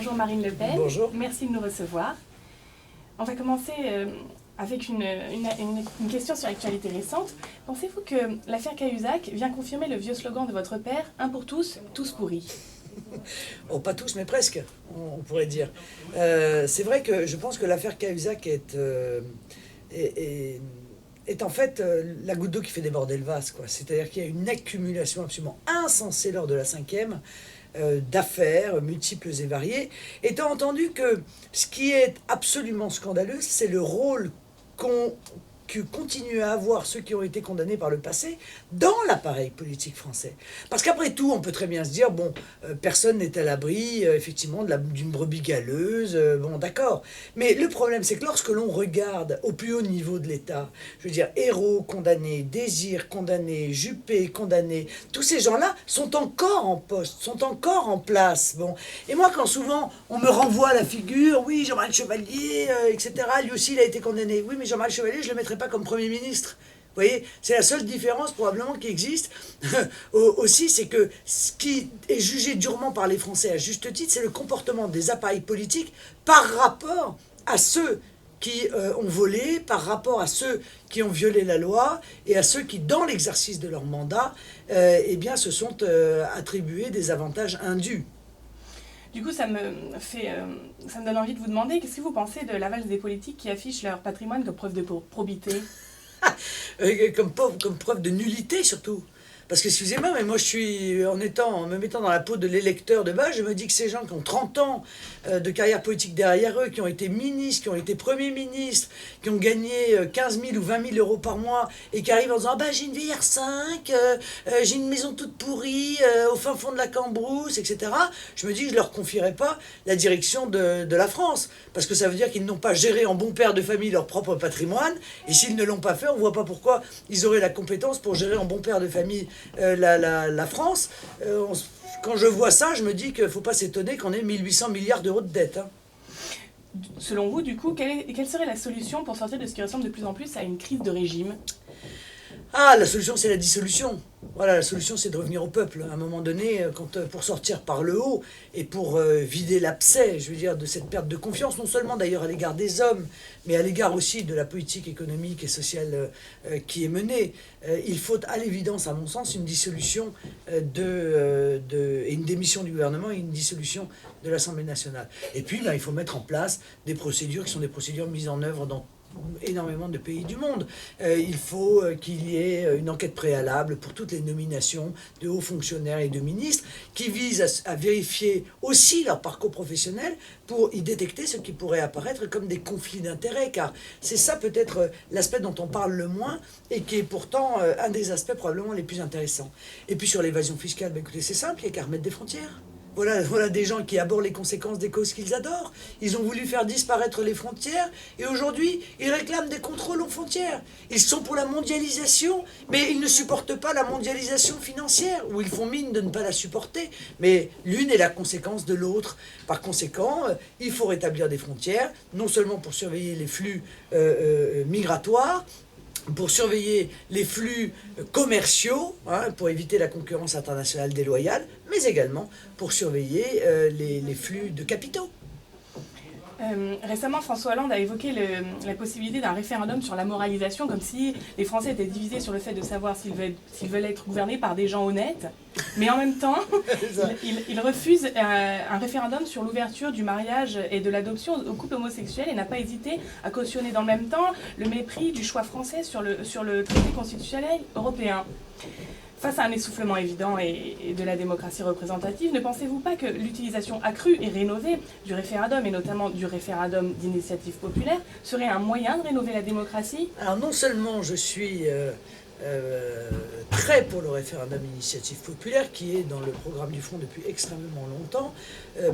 Bonjour Marine Le Pen. Bonjour. Merci de nous recevoir. On va commencer avec une question sur l'actualité récente. Pensez-vous que l'affaire Cahuzac vient confirmer le vieux slogan de votre père, un pour tous, tous pourris? Oh, pas tous, mais presque, on pourrait dire. C'est vrai que je pense que l'affaire Cahuzac est en fait la goutte d'eau qui fait déborder le vase, quoi. C'est-à-dire qu'il y a une accumulation absolument insensée lors de la 5e d'affaires multiples et variées, étant entendu que ce qui est absolument scandaleux, c'est le rôle que continuent à avoir ceux qui ont été condamnés par le passé dans l'appareil politique français. Parce qu'après tout, on peut très bien se dire, bon, personne n'est à l'abri, effectivement, d'une brebis galeuse, bon, d'accord. Mais le problème, c'est que lorsque l'on regarde au plus haut niveau de l'État, je veux dire, Hérault condamné, Désir condamné, Juppé condamné, tous ces gens-là sont encore en poste, sont encore en place. Bon. Et moi, quand souvent on me renvoie la figure, oui, Jean-Marie Chevalier, etc., lui aussi, il a été condamné. Oui, mais Jean-Marie Chevalier, je le mettrais pas comme Premier ministre. Vous voyez, c'est la seule différence probablement qui existe. Aussi, c'est que ce qui est jugé durement par les Français à juste titre, c'est le comportement des appareils politiques par rapport à ceux qui ont volé, par rapport à ceux qui ont violé la loi et à ceux qui, dans l'exercice de leur mandat, eh bien, se sont attribués des avantages indus. Du coup, ça me donne envie de vous demander, qu'est-ce que vous pensez de la valse des politiques qui affichent leur patrimoine comme preuve de probité? Comme preuve de nullité surtout. Parce que, excusez-moi, mais moi je suis, en me mettant dans la peau de l'électeur de base, je me dis que ces gens qui ont 30 ans de carrière politique derrière eux, qui ont été ministres, qui ont été premiers ministres, qui ont gagné 15 000 ou 20 000 euros par mois, et qui arrivent en disant, ah bah j'ai une vieille R5, j'ai une maison toute pourrie, au fin fond de la Cambrousse, etc. Je me dis que je ne leur confierai pas la direction de la France. Parce que ça veut dire qu'ils n'ont pas géré en bon père de famille leur propre patrimoine, et s'ils ne l'ont pas fait, on ne voit pas pourquoi ils auraient la compétence pour gérer en bon père de famille la France. Quand je vois ça, je me dis qu'il ne faut pas s'étonner qu'on ait 1800 milliards d'euros de dette. Hein. Selon vous, du coup, quelle serait la solution pour sortir de ce qui ressemble de plus en plus à une crise de régime? Ah, la solution, c'est la dissolution. Voilà, la solution, c'est de revenir au peuple. À un moment donné, pour sortir par le haut et pour vider l'abcès, je veux dire, de cette perte de confiance, non seulement d'ailleurs à l'égard des hommes, mais à l'égard aussi de la politique économique et sociale qui est menée, il faut à l'évidence, à mon sens, une dissolution et une démission du gouvernement et une dissolution de l'Assemblée nationale. Et puis, il faut mettre en place des procédures qui sont des procédures mises en œuvre dans énormément de pays du monde. Il faut qu'il y ait une enquête préalable pour toutes les nominations de hauts fonctionnaires et de ministres qui visent à vérifier aussi leur parcours professionnel pour y détecter ce qui pourrait apparaître comme des conflits d'intérêts, car c'est ça peut-être l'aspect dont on parle le moins et qui est pourtant un des aspects probablement les plus intéressants. Et puis sur l'évasion fiscale, écoutez, c'est simple, il n'y a qu'à remettre des frontières. Voilà des gens qui abordent les conséquences des causes qu'ils adorent. Ils ont voulu faire disparaître les frontières et aujourd'hui, ils réclament des contrôles aux frontières. Ils sont pour la mondialisation, mais ils ne supportent pas la mondialisation financière, ou ils font mine de ne pas la supporter. Mais l'une est la conséquence de l'autre. Par conséquent, il faut rétablir des frontières, non seulement pour surveiller les flux migratoires, pour surveiller les flux commerciaux, hein, pour éviter la concurrence internationale déloyale, mais également pour surveiller les flux de capitaux. Récemment, François Hollande a évoqué la possibilité d'un référendum sur la moralisation, comme si les Français étaient divisés sur le fait de savoir s'ils veulent être gouvernés par des gens honnêtes. Mais en même temps, il refuse un référendum sur l'ouverture du mariage et de l'adoption aux couples homosexuels et n'a pas hésité à cautionner dans le même temps le mépris du choix français sur le traité constitutionnel européen. Face à un essoufflement évident et de la démocratie représentative, ne pensez-vous pas que l'utilisation accrue et rénovée du référendum, et notamment du référendum d'initiative populaire, serait un moyen de rénover la démocratie? Alors non seulement je suis très pour le référendum d'initiative populaire, qui est dans le programme du Front depuis extrêmement longtemps,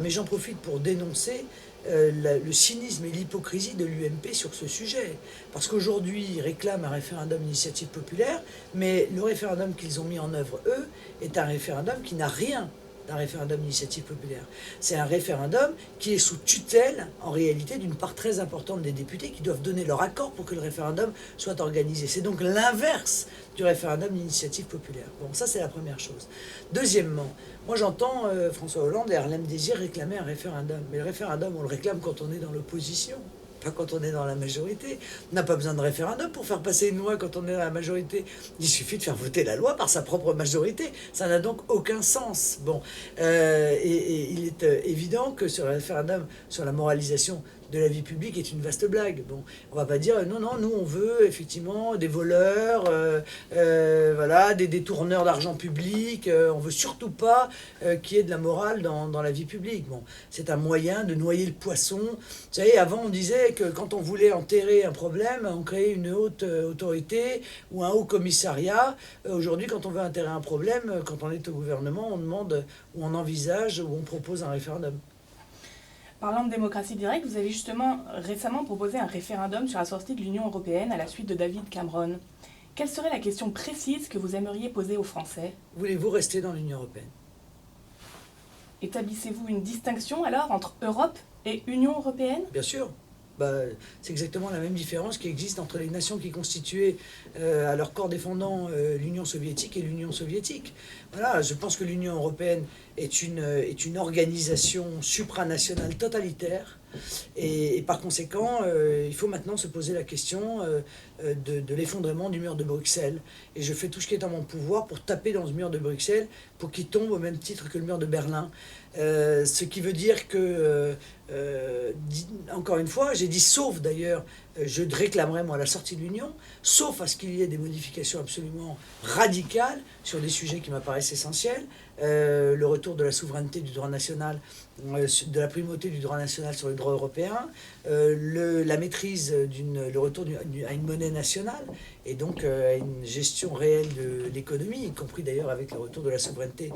mais j'en profite pour dénoncer le cynisme et l'hypocrisie de l'UMP sur ce sujet. Parce qu'aujourd'hui, ils réclament un référendum d'initiative populaire, mais le référendum qu'ils ont mis en œuvre, eux, est un référendum qui n'a rien d'un référendum d'initiative populaire. C'est un référendum qui est sous tutelle, en réalité, d'une part très importante des députés qui doivent donner leur accord pour que le référendum soit organisé. C'est donc l'inverse du référendum d'initiative populaire. Bon, ça c'est la première chose. Deuxièmement, moi j'entends François Hollande et Harlem Désir réclamer un référendum. Mais le référendum, on le réclame quand on est dans l'opposition, pas quand on est dans la majorité. On n'a pas besoin de référendum pour faire passer une loi quand on est dans la majorité. Il suffit de faire voter la loi par sa propre majorité. Ça n'a donc aucun sens. Bon, et il est évident que ce référendum sur la moralisation de la vie publique est une vaste blague. Bon, on va pas dire non, non, nous on veut effectivement des voleurs, voilà, des détourneurs d'argent public, on veut surtout pas qu'il y ait de la morale dans la vie publique. Bon, c'est un moyen de noyer le poisson. Vous savez, avant on disait que quand on voulait enterrer un problème, on créait une haute autorité ou un haut commissariat. Aujourd'hui, quand on veut enterrer un problème, quand on est au gouvernement, on demande ou on envisage ou on propose un référendum. Parlant de démocratie directe, vous avez justement récemment proposé un référendum sur la sortie de l'Union européenne à la suite de David Cameron. Quelle serait la question précise que vous aimeriez poser aux Français? Voulez-vous rester dans l'Union européenne? Établissez-vous une distinction alors entre Europe et Union européenne? Bien sûr. Bah, c'est exactement la même différence qui existe entre les nations qui constituaient à leur corps défendant l'Union soviétique et l'Union soviétique. Voilà, je pense que l'Union européenne est une organisation supranationale totalitaire et par conséquent, il faut maintenant se poser la question de l'effondrement du mur de Bruxelles. Et je fais tout ce qui est en mon pouvoir pour taper dans ce mur de Bruxelles pour qu'il tombe au même titre que le mur de Berlin. Ce qui veut dire que, encore une fois, j'ai dit sauf d'ailleurs, je réclamerai moi la sortie de l'Union, sauf à ce qu'il y ait des modifications absolument radicales sur des sujets qui m'apparaissent essentiels, le retour de la souveraineté du droit national, de la primauté du droit national sur le droit européen, la maîtrise, le retour à une monnaie nationale, et donc à une gestion réelle de l'économie, y compris d'ailleurs avec le retour de la souveraineté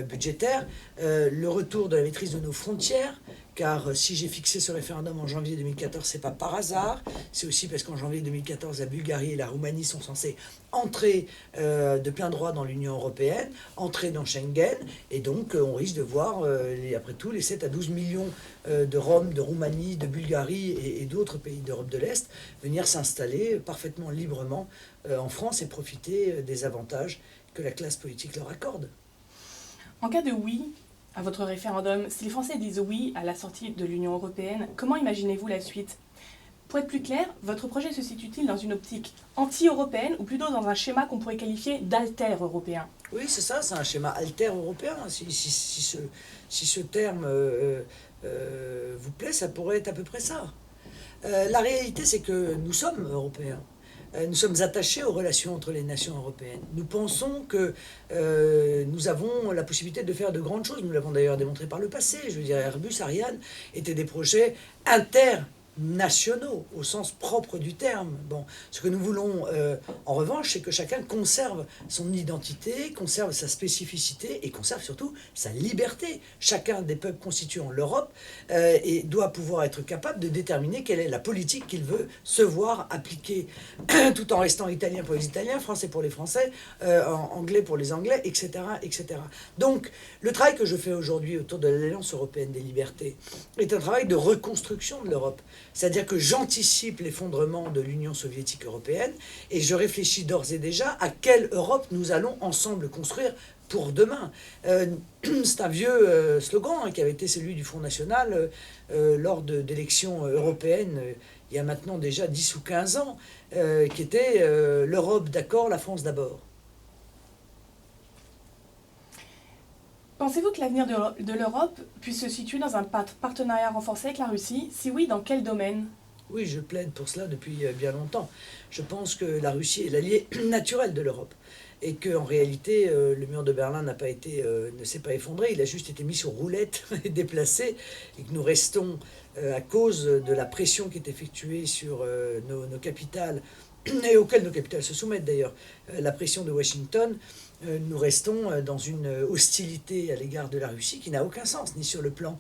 budgétaire, le retour de la maîtrise de nos frontières, car si j'ai fixé ce référendum en janvier 2014, c'est pas par hasard, c'est aussi parce qu'en janvier 2014, la Bulgarie et la Roumanie sont censées entrer de plein droit dans l'Union européenne, entrer dans Schengen, et donc on risque de voir, après tout, les 7 à 12 millions de Roms, de Roumanie, de Bulgarie et d'autres pays d'Europe de l'Est venir s'installer parfaitement librement en France et profiter des avantages que la classe politique leur accorde. En cas de oui à votre référendum, si les Français disent oui à la sortie de l'Union européenne, comment imaginez-vous la suite? Pour être plus clair, votre projet se situe-t-il dans une optique anti-européenne ou plutôt dans un schéma qu'on pourrait qualifier d'alter-européen? Oui, c'est ça, c'est un schéma alter-européen. Si ce terme vous plaît, ça pourrait être à peu près ça. La réalité, c'est que nous sommes européens. Nous sommes attachés aux relations entre les nations européennes. Nous pensons que nous avons la possibilité de faire de grandes choses. Nous l'avons d'ailleurs démontré par le passé. Je veux dire, Airbus, Ariane étaient des projets internationaux, au sens propre du terme. Bon, ce que nous voulons, en revanche, c'est que chacun conserve son identité, conserve sa spécificité et conserve surtout sa liberté. Chacun des peuples constituant l'Europe et doit pouvoir être capable de déterminer quelle est la politique qu'il veut se voir appliquer, tout en restant italien pour les Italiens, français pour les Français, anglais pour les Anglais, etc., etc. Donc, le travail que je fais aujourd'hui autour de l'Alliance européenne des libertés est un travail de reconstruction de l'Europe. C'est-à-dire que j'anticipe l'effondrement de l'Union soviétique européenne et je réfléchis d'ores et déjà à quelle Europe nous allons ensemble construire pour demain. C'est un vieux slogan qui avait été celui du Front National lors d'élections européennes il y a maintenant déjà 10 ou 15 ans, qui était l'Europe d'accord, la France d'abord. Pensez-vous que l'avenir de l'Europe puisse se situer dans un partenariat renforcé avec la Russie? Si oui, dans quel domaine? Oui, je plaide pour cela depuis bien longtemps. Je pense que la Russie est l'allié naturel de l'Europe. Et qu'en réalité, le mur de Berlin ne s'est pas effondré, il a juste été mis sur roulette et déplacé, et que nous restons, à cause de la pression qui est effectuée sur nos capitales, et auxquelles nos capitales se soumettent d'ailleurs, la pression de Washington, nous restons dans une hostilité à l'égard de la Russie qui n'a aucun sens, ni sur le plan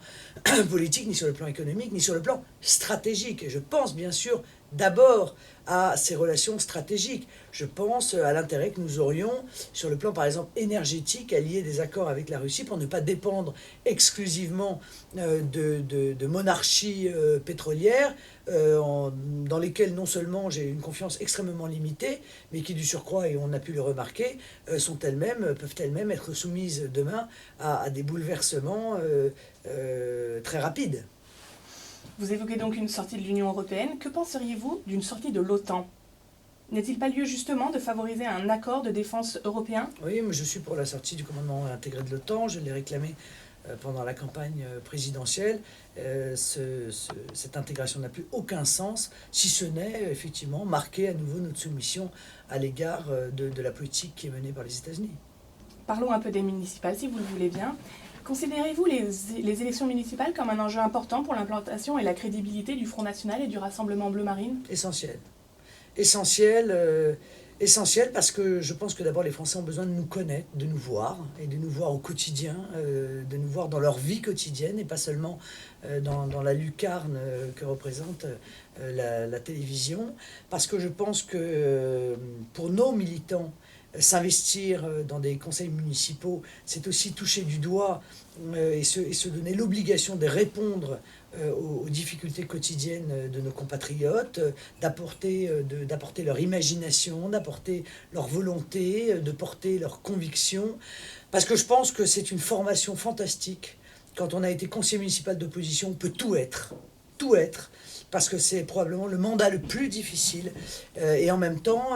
politique, ni sur le plan économique, ni sur le plan stratégique. Et je pense bien sûr d'abord à ces relations stratégiques. Je pense à l'intérêt que nous aurions sur le plan, par exemple, énergétique, à lier des accords avec la Russie pour ne pas dépendre exclusivement de monarchies pétrolières dans lesquelles non seulement j'ai une confiance extrêmement limitée, mais qui du surcroît, et on a pu le remarquer, peuvent elles-mêmes être soumises demain à des bouleversements très rapides. Vous évoquez donc une sortie de l'Union européenne. Que penseriez-vous d'une sortie de l'OTAN ? N'est-il pas lieu justement de favoriser un accord de défense européen ? Oui, mais je suis pour la sortie du commandement intégré de l'OTAN. Je l'ai réclamé pendant la campagne présidentielle. Cette intégration n'a plus aucun sens, si ce n'est effectivement marquer à nouveau notre soumission à l'égard de la politique qui est menée par les États-Unis. Parlons un peu des municipales, si vous le voulez bien. Considérez-vous les élections municipales comme un enjeu important pour l'implantation et la crédibilité du Front National et du Rassemblement Bleu Marine ? Essentiel. Essentiel parce que je pense que d'abord les Français ont besoin de nous connaître, de nous voir, et de nous voir au quotidien, de nous voir dans leur vie quotidienne, et pas seulement dans la lucarne que représente la télévision. Parce que je pense que pour nos militants, s'investir dans des conseils municipaux, c'est aussi toucher du doigt et se donner l'obligation de répondre aux difficultés quotidiennes de nos compatriotes, d'apporter leur imagination, d'apporter leur volonté, de porter leurs convictions. Parce que je pense que c'est une formation fantastique. Quand on a été conseiller municipal d'opposition, on peut tout être. Tout être. Parce que c'est probablement le mandat le plus difficile. Et en même temps,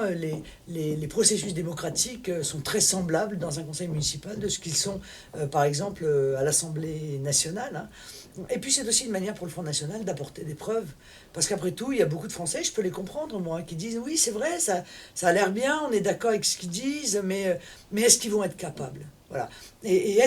les processus démocratiques sont très semblables dans un conseil municipal de ce qu'ils sont, par exemple, à l'Assemblée nationale. Hein. Et puis c'est aussi une manière pour le Front National d'apporter des preuves. Parce qu'après tout, il y a beaucoup de Français, je peux les comprendre, moi, qui disent « Oui, c'est vrai, ça a l'air bien, on est d'accord avec ce qu'ils disent, mais est-ce qu'ils vont être capables ?» Voilà. Et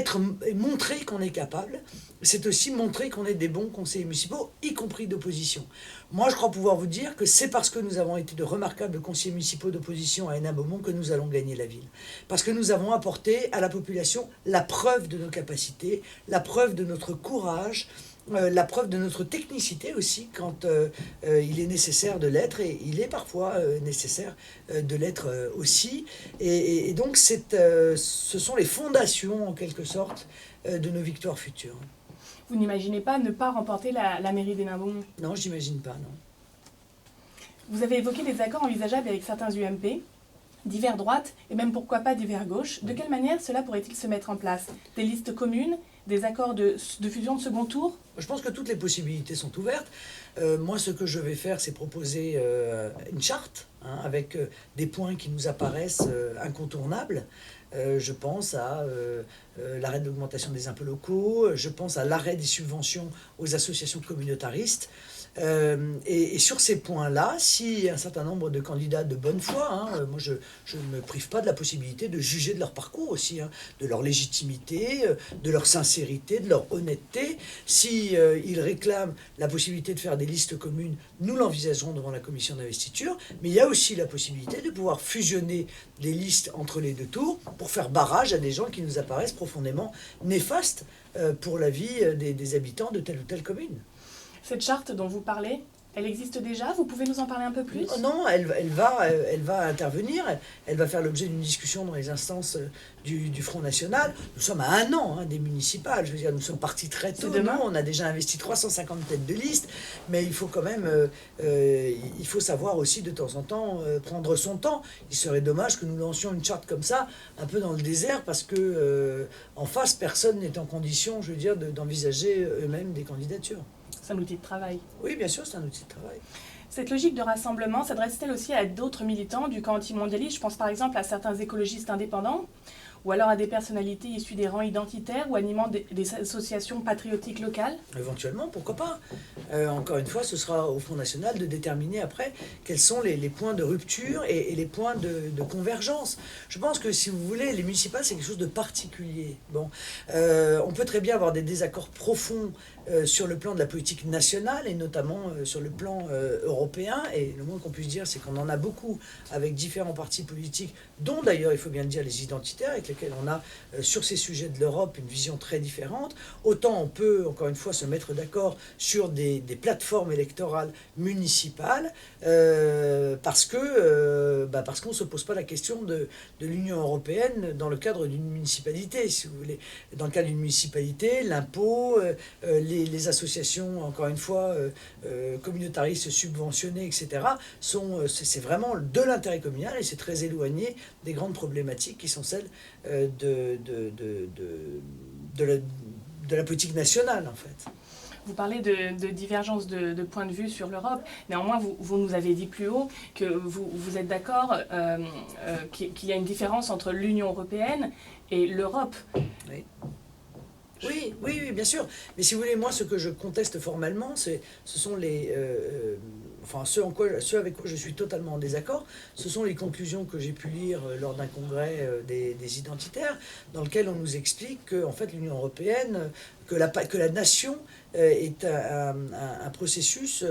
montrer qu'on est capable, c'est aussi montrer qu'on est des bons conseillers municipaux, y compris d'opposition. Moi, je crois pouvoir vous dire que c'est parce que nous avons été de remarquables conseillers municipaux d'opposition à Hénin-Beaumont que nous allons gagner la ville. Parce que nous avons apporté à la population la preuve de nos capacités, la preuve de notre courage, la preuve de notre technicité aussi quand il est nécessaire de l'être, et il est parfois nécessaire de l'être aussi. Et donc ce sont les fondations en quelque sorte de nos victoires futures. Vous n'imaginez pas ne pas remporter la mairie d'Hénin-Beaumont ? Non, j'imagine pas, non. Vous avez évoqué des accords envisageables avec certains UMP, divers droite et même pourquoi pas divers gauche. De quelle manière cela pourrait-il se mettre en place ? Des listes communes ? Des accords de fusion de second tour ? Je pense que toutes les possibilités sont ouvertes. Moi, ce que je vais faire, c'est proposer une charte avec des points qui nous apparaissent incontournables. Je pense à l'arrêt de l'augmentation des impôts locaux, je pense à l'arrêt des subventions aux associations communautaristes. Et sur ces points-là, si un certain nombre de candidats de bonne foi, moi je ne me prive pas de la possibilité de juger de leur parcours aussi, de leur légitimité, de leur sincérité, de leur honnêteté. Si ils réclament la possibilité de faire des listes communes, nous l'envisagerons devant la commission d'investiture, mais il y a aussi la possibilité de pouvoir fusionner des listes entre les deux tours pour faire barrage à des gens qui nous apparaissent profondément néfastes pour la vie des habitants de telle ou telle commune. Cette charte dont vous parlez, elle existe déjà ? Vous pouvez nous en parler un peu plus ? Non, elle va intervenir, elle va faire l'objet d'une discussion dans les instances du Front National. Nous sommes à 1 an des municipales, je veux dire, nous sommes partis très tôt. Demain, on a déjà investi 350 têtes de liste, mais il faut quand même, il faut savoir aussi de temps en temps prendre son temps. Il serait dommage que nous lancions une charte comme ça, un peu dans le désert, parce que en face, personne n'est en condition, je veux dire, d'envisager eux-mêmes des candidatures. C'est un outil de travail. Oui, bien sûr, c'est un outil de travail. Cette logique de rassemblement s'adresse-t-elle aussi à d'autres militants du camp antimondialiste ? Je pense par exemple à certains écologistes indépendants, ou alors à des personnalités issues des rangs identitaires ou animant des associations patriotiques locales ? Éventuellement, pourquoi pas. Encore une fois, ce sera au Front National de déterminer après quels sont les points de rupture et les points de convergence. Je pense que, si vous voulez, les municipales, c'est quelque chose de particulier. Bon, on peut très bien avoir des désaccords profonds sur le plan de la politique nationale et notamment sur le plan européen. Et le moins qu'on puisse dire, c'est qu'on en a beaucoup avec différents partis politiques, dont d'ailleurs, il faut bien le dire, les identitaires, avec lesquels on a sur ces sujets de l'Europe une vision très différente, autant on peut, encore une fois, se mettre d'accord sur des plateformes électorales municipales, parce qu'on ne se pose pas la question de l'Union européenne dans le cadre d'une municipalité, si vous voulez. Dans le cadre d'une municipalité, l'impôt, les associations, encore une fois, communautaristes subventionnées, etc., c'est vraiment de l'intérêt communal et c'est très éloigné des grandes problématiques qui sont celles de la politique nationale, en fait. Vous parlez de divergence de point de vue sur l'Europe. Néanmoins, vous nous avez dit plus haut que vous êtes d'accord qu'il y a une différence entre l'Union européenne et l'Europe. Oui. Oui, bien sûr. Mais si vous voulez, moi, ce que je conteste formellement, ce sont ce avec quoi je suis totalement en désaccord, ce sont les conclusions que j'ai pu lire lors d'un congrès des identitaires, dans lequel on nous explique que, en fait, l'Union européenne, que la nation est un processus,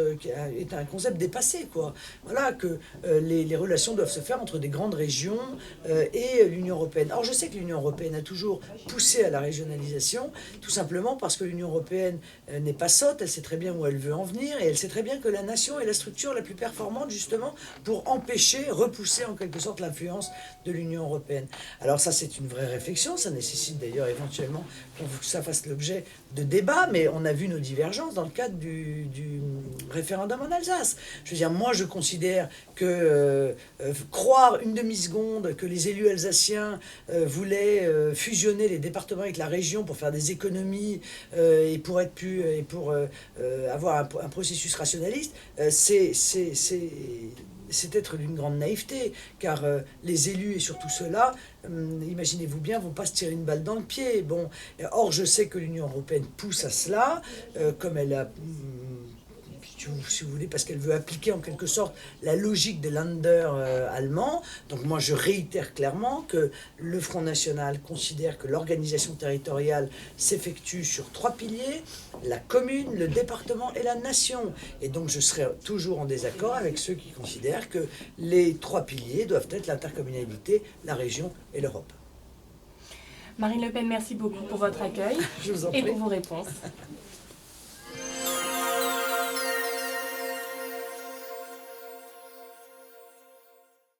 est un concept dépassé, quoi. Voilà, que les relations doivent se faire entre des grandes régions et l'Union européenne. Alors je sais que l'Union européenne a toujours poussé à la régionalisation, tout simplement parce que l'Union européenne n'est pas sotte, elle sait très bien où elle veut en venir, et elle sait très bien que la nation est la structure la plus performante, justement, pour empêcher, repousser en quelque sorte l'influence de l'Union européenne. Alors ça, c'est une vraie réflexion, ça nécessite d'ailleurs éventuellement que ça fasse l'objet de débats, mais on a vu nos divergences dans le cadre du référendum en Alsace. Je veux dire, moi je considère que croire une demi-seconde que les élus alsaciens voulaient fusionner les départements avec la région pour faire des économies et pour avoir un processus rationaliste, c'est être d'une grande naïveté, car les élus et surtout ceux-là, imaginez-vous bien, vont pas se tirer une balle dans le pied. Bon, or je sais que l'Union européenne pousse à cela, comme elle a, si vous voulez, parce qu'elle veut appliquer en quelque sorte la logique des Länder allemands. Donc moi je réitère clairement que le Front National considère que l'organisation territoriale s'effectue sur 3 piliers, la commune, le département et la nation. Et donc je serai toujours en désaccord avec ceux qui considèrent que les 3 piliers doivent être l'intercommunalité, la région et l'Europe. Marine Le Pen, merci beaucoup pour votre accueil Je vous en et prie. pour vos réponses.